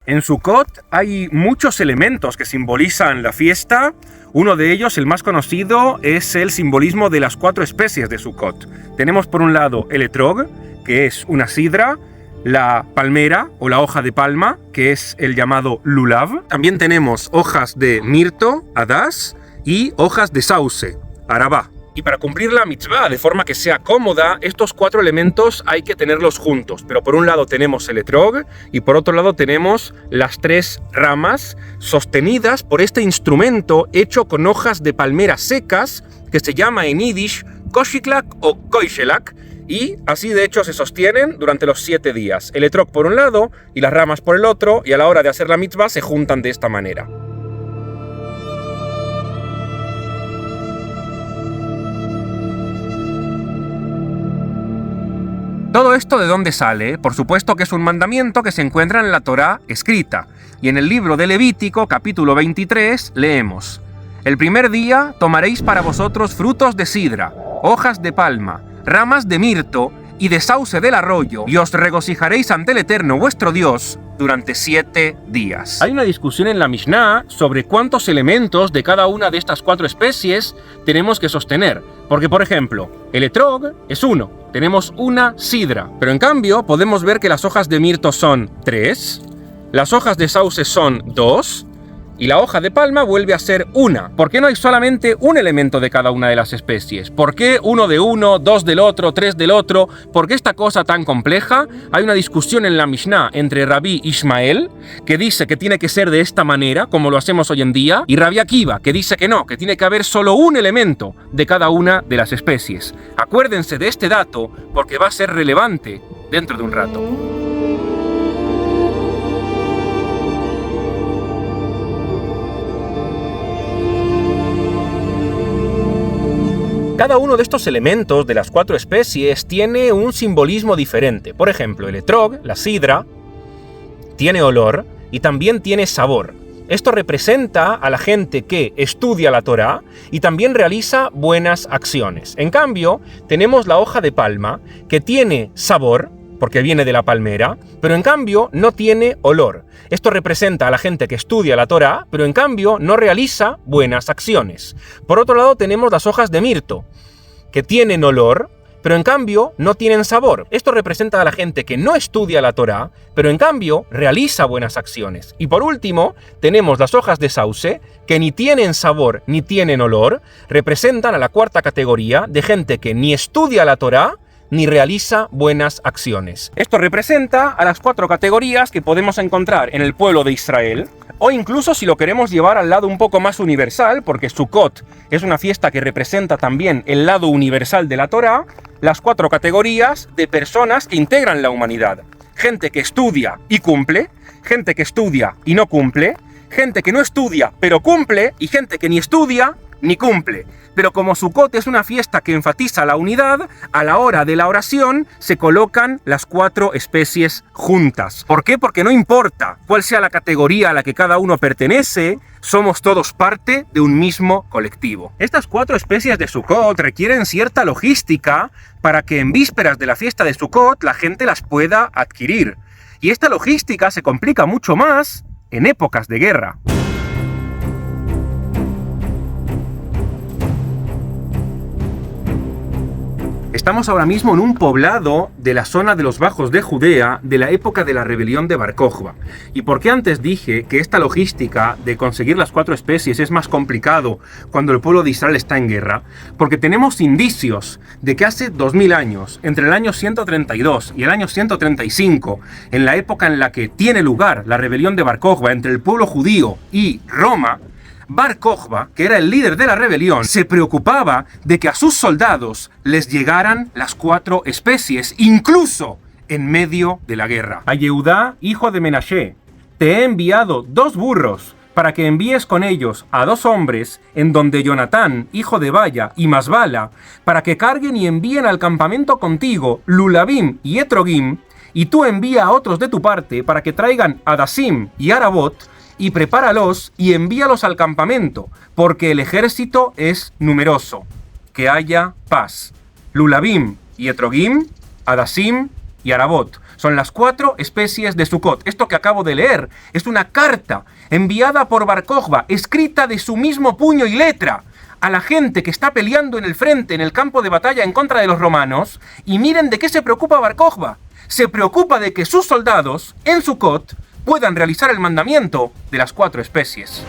En Sukkot hay muchos elementos que simbolizan la fiesta. Uno de ellos, el más conocido, es el simbolismo de las 4 especies de Sukkot. Tenemos por un lado el etrog, que es una sidra, la palmera o la hoja de palma, que es el llamado lulav. También tenemos hojas de mirto, hadas, y hojas de sauce, arabá. Y para cumplir la mitzvah de forma que sea cómoda, estos 4 elementos hay que tenerlos juntos. Pero por un lado tenemos el etrog y por otro lado tenemos las 3 ramas sostenidas por este instrumento hecho con hojas de palmera secas que se llama en yiddish koshiklak o koishelak, y así de hecho se sostienen durante los 7 días. El etrog por un lado y las ramas por el otro, y a la hora de hacer la mitzvah se juntan de esta manera. ¿Todo esto de dónde sale? Por supuesto que es un mandamiento que se encuentra en la Torá escrita. Y en el libro de Levítico, capítulo 23, leemos: El primer día tomaréis para vosotros frutos de sidra, hojas de palma, ramas de mirto y de sauce del arroyo, y os regocijaréis ante el Eterno vuestro Dios durante 7 días. Hay una discusión en la Mishnah sobre cuántos elementos de cada una de estas 4 especies tenemos que sostener. Porque, por ejemplo, el etrog es 1, tenemos una sidra. Pero en cambio, podemos ver que las hojas de mirto son 3, las hojas de sauce son 2, y la hoja de palma vuelve a ser 1. ¿Por qué no hay solamente un elemento de cada una de las especies? ¿Por qué uno de uno, 2 del otro, 3 del otro? ¿Por qué esta cosa tan compleja? Hay una discusión en la Mishnah entre Rabí Ishmael, que dice que tiene que ser de esta manera, como lo hacemos hoy en día, y Rabí Akiva, que dice que no, que tiene que haber solo un elemento de cada una de las especies. Acuérdense de este dato porque va a ser relevante dentro de un rato. Cada uno de estos elementos de las 4 especies tiene un simbolismo diferente. Por ejemplo, el etrog, la sidra, tiene olor y también tiene sabor. Esto representa a la gente que estudia la Torá y también realiza buenas acciones. En cambio, tenemos la hoja de palma, que tiene sabor, porque viene de la palmera, pero en cambio no tiene olor. Esto representa a la gente que estudia la Torá, pero en cambio no realiza buenas acciones. Por otro lado tenemos las hojas de mirto, que tienen olor, pero en cambio no tienen sabor. Esto representa a la gente que no estudia la Torá, pero en cambio realiza buenas acciones. Y por último, tenemos las hojas de sauce, que ni tienen sabor ni tienen olor, representan a la 4ª categoría de gente que ni estudia la Torá, ni realiza buenas acciones. Esto representa a las 4 categorías que podemos encontrar en el pueblo de Israel, o incluso si lo queremos llevar al lado un poco más universal, porque Sukkot es una fiesta que representa también el lado universal de la Torá, las 4 categorías de personas que integran la humanidad. Gente que estudia y cumple, gente que estudia y no cumple, gente que no estudia pero cumple, y gente que ni estudia ni cumple. Pero como Sukkot es una fiesta que enfatiza la unidad, a la hora de la oración se colocan las 4 especies juntas. ¿Por qué? Porque no importa cuál sea la categoría a la que cada uno pertenece, somos todos parte de un mismo colectivo. Estas 4 especies de Sukkot requieren cierta logística para que en vísperas de la fiesta de Sukkot la gente las pueda adquirir. Y esta logística se complica mucho más en épocas de guerra. Estamos ahora mismo en un poblado de la zona de los Bajos de Judea de la época de la rebelión de Bar Kokhba. ¿Y por qué antes dije que esta logística de conseguir las 4 especies es más complicado cuando el pueblo de Israel está en guerra? Porque tenemos indicios de que hace 2000 años, entre el año 132 y el año 135, en la época en la que tiene lugar la rebelión de Bar Kokhba entre el pueblo judío y Roma, Bar Kokhba, que era el líder de la rebelión, se preocupaba de que a sus soldados les llegaran las 4 especies, incluso en medio de la guerra. A Yehudá, hijo de Menashe, te he enviado 2 burros para que envíes con ellos a 2 hombres en donde Jonatán, hijo de Baya, y Masbala, para que carguen y envíen al campamento contigo Lulavim y Etrogim, y tú envía a otros de tu parte para que traigan Adasim y Arabot, y prepáralos y envíalos al campamento, porque el ejército es numeroso. Que haya paz. Lulavim y Etrogim, Adasim y Arabot Son las 4 especies de Sukkot. Esto que acabo de leer es una carta enviada por Bar Kokhba, escrita de su mismo puño y letra, a la gente que está peleando en el frente, en el campo de batalla en contra de los romanos. Y miren de qué se preocupa Bar Kokhba. Se preocupa de que sus soldados, en Sukkot, puedan realizar el mandamiento de las 4 especies.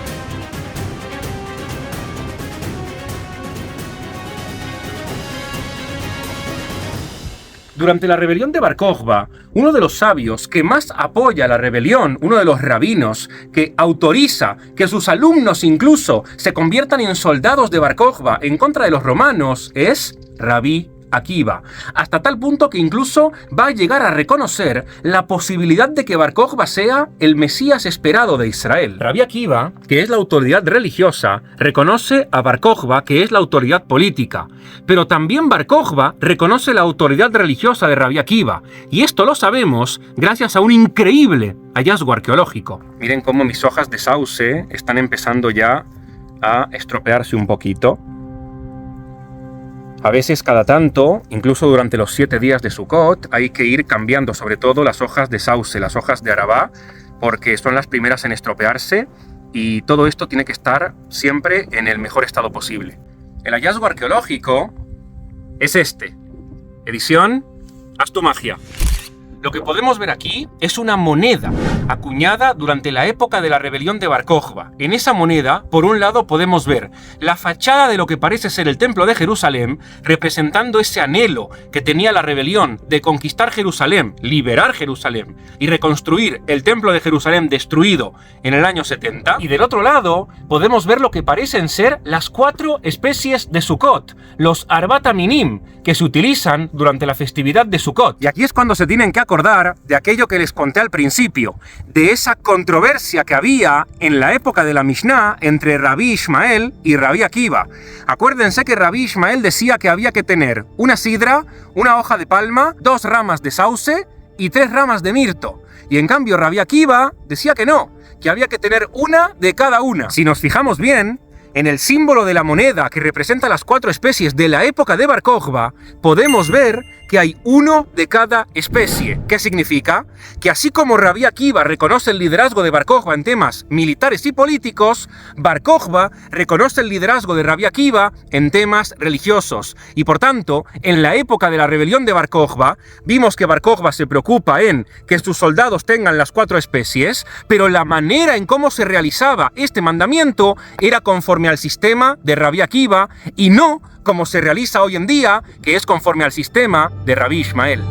Durante la rebelión de Bar Kokhba, uno de los sabios que más apoya la rebelión, uno de los rabinos que autoriza que sus alumnos incluso se conviertan en soldados de Bar Kokhba en contra de los romanos, es Rabí Akiva, hasta tal punto que incluso va a llegar a reconocer la posibilidad de que Bar Kokhba sea el Mesías esperado de Israel. Rabí Akiva, que es la autoridad religiosa, reconoce a Bar Kokhba, que es la autoridad política, pero también Bar Kokhba reconoce la autoridad religiosa de Rabí Akiva, y esto lo sabemos gracias a un increíble hallazgo arqueológico. Miren cómo mis hojas de sauce están empezando ya a estropearse un poquito. A veces cada tanto, incluso durante los 7 días de Sukkot, hay que ir cambiando sobre todo las hojas de sauce, las hojas de arabá, porque son las primeras en estropearse y todo esto tiene que estar siempre en el mejor estado posible. El hallazgo arqueológico es este. Edición Haz tu magia. Lo que podemos ver aquí es una moneda acuñada durante la época de la rebelión de Bar Kokhba. En esa moneda, por un lado, podemos ver la fachada de lo que parece ser el Templo de Jerusalén, representando ese anhelo que tenía la rebelión de conquistar Jerusalén, liberar Jerusalén y reconstruir el Templo de Jerusalén destruido en el año 70. Y del otro lado, podemos ver lo que parecen ser las 4 especies de Sukkot, los Arbat Aminim, que se utilizan durante la festividad de Sukkot. Y aquí es cuando se tienen que acordar de aquello que les conté al principio, de esa controversia que había en la época de la Mishnah entre Rabí Ishmael y Rabí Akiva. Acuérdense que Rabí Ishmael decía que había que tener una sidra, una hoja de palma, 2 ramas de sauce y 3 ramas de mirto. Y en cambio Rabí Akiva decía que no, que había que tener una de cada una. Si nos fijamos bien, en el símbolo de la moneda que representa las 4 especies de la época de Bar Kokhba, podemos ver que hay uno de cada especie. ¿Qué significa? Que así como Rabí Akiva reconoce el liderazgo de Bar Kokhba en temas militares y políticos, Bar Kokhba reconoce el liderazgo de Rabí Akiva en temas religiosos. Y por tanto, en la época de la rebelión de Bar Kokhba, vimos que Bar Kokhba se preocupa en que sus soldados tengan las 4 especies, pero la manera en cómo se realizaba este mandamiento era conforme al sistema de Rabí Akiva y no como se realiza hoy en día, que es conforme al sistema de Rabí Ishmael.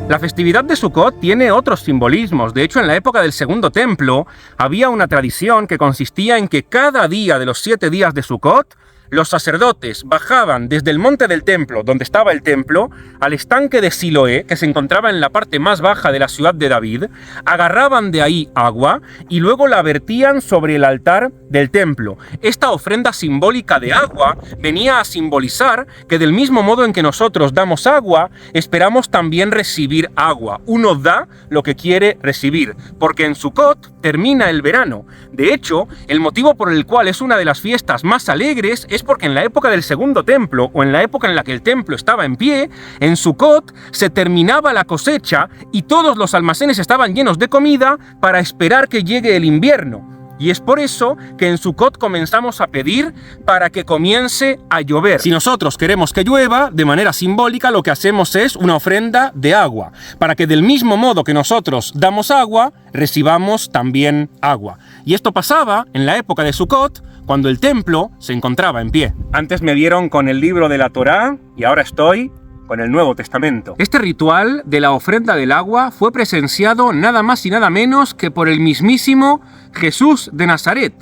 La festividad de Sukkot tiene otros simbolismos. De hecho, en la época del Segundo Templo había una tradición que consistía en que cada día de los 7 días de Sukkot los sacerdotes bajaban desde el monte del templo, donde estaba el templo, al estanque de Siloé, que se encontraba en la parte más baja de la ciudad de David, agarraban de ahí agua y luego la vertían sobre el altar del templo. Esta ofrenda simbólica de agua venía a simbolizar que del mismo modo en que nosotros damos agua, esperamos también recibir agua. Uno da lo que quiere recibir, porque en Sukkot termina el verano. De hecho, el motivo por el cual es una de las fiestas más alegres es porque en la época del Segundo Templo, o en la época en la que el templo estaba en pie, en Sukkot se terminaba la cosecha y todos los almacenes estaban llenos de comida para esperar que llegue el invierno. Y es por eso que en Sukkot comenzamos a pedir para que comience a llover. Si nosotros queremos que llueva, de manera simbólica lo que hacemos es una ofrenda de agua, para que del mismo modo que nosotros damos agua, recibamos también agua. Y esto pasaba en la época de Sukkot, cuando el templo se encontraba en pie. Antes me vieron con el libro de la Torá y ahora estoy con el Nuevo Testamento. Este ritual de la ofrenda del agua fue presenciado nada más y nada menos que por el mismísimo Jesús de Nazaret,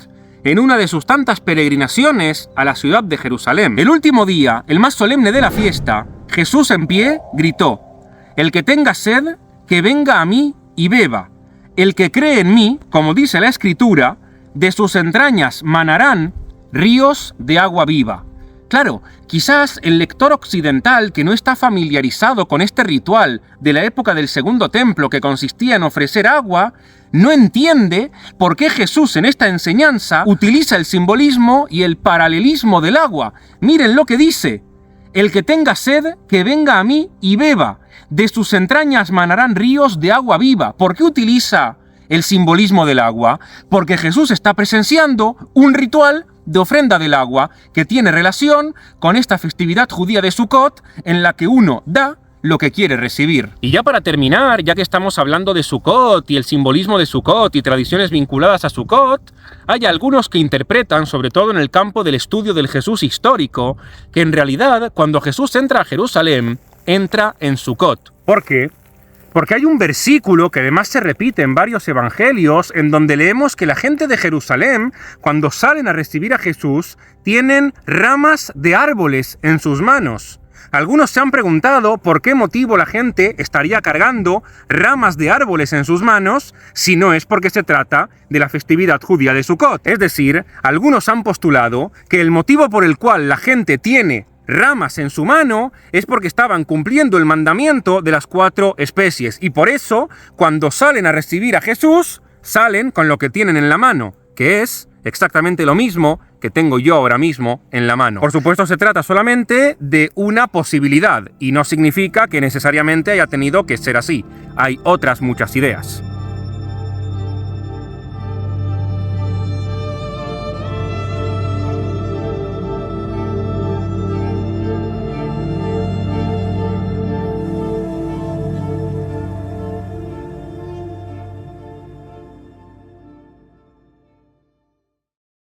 en una de sus tantas peregrinaciones a la ciudad de Jerusalén. El último día, el más solemne de la fiesta, Jesús en pie gritó: «El que tenga sed, que venga a mí y beba. El que cree en mí, como dice la Escritura, de sus entrañas manarán ríos de agua viva». Claro, quizás el lector occidental que no está familiarizado con este ritual de la época del Segundo Templo que consistía en ofrecer agua, no entiende por qué Jesús en esta enseñanza utiliza el simbolismo y el paralelismo del agua. Miren lo que dice: el que tenga sed, que venga a mí y beba. De sus entrañas manarán ríos de agua viva. ¿Por qué utiliza el simbolismo del agua? Porque Jesús está presenciando un ritual de ofrenda del agua que tiene relación con esta festividad judía de Sukkot, en la que uno da lo que quiere recibir. Y ya para terminar, ya que estamos hablando de Sukkot y el simbolismo de Sukkot y tradiciones vinculadas a Sukkot, hay algunos que interpretan, sobre todo en el campo del estudio del Jesús histórico, que en realidad cuando Jesús entra a Jerusalén, entra en Sukkot. ¿Por qué? Porque hay un versículo que además se repite en varios evangelios en donde leemos que la gente de Jerusalén, cuando salen a recibir a Jesús, tienen ramas de árboles en sus manos. Algunos se han preguntado por qué motivo la gente estaría cargando ramas de árboles en sus manos si no es porque se trata de la festividad judía de Sukkot. Es decir, algunos han postulado que el motivo por el cual la gente tiene ramas en su mano es porque estaban cumpliendo el mandamiento de las 4 especies y por eso cuando salen a recibir a Jesús salen con lo que tienen en la mano, que es exactamente lo mismo que tengo yo ahora mismo en la mano. Por supuesto se trata solamente de una posibilidad y no significa que necesariamente haya tenido que ser así. Hay otras muchas ideas.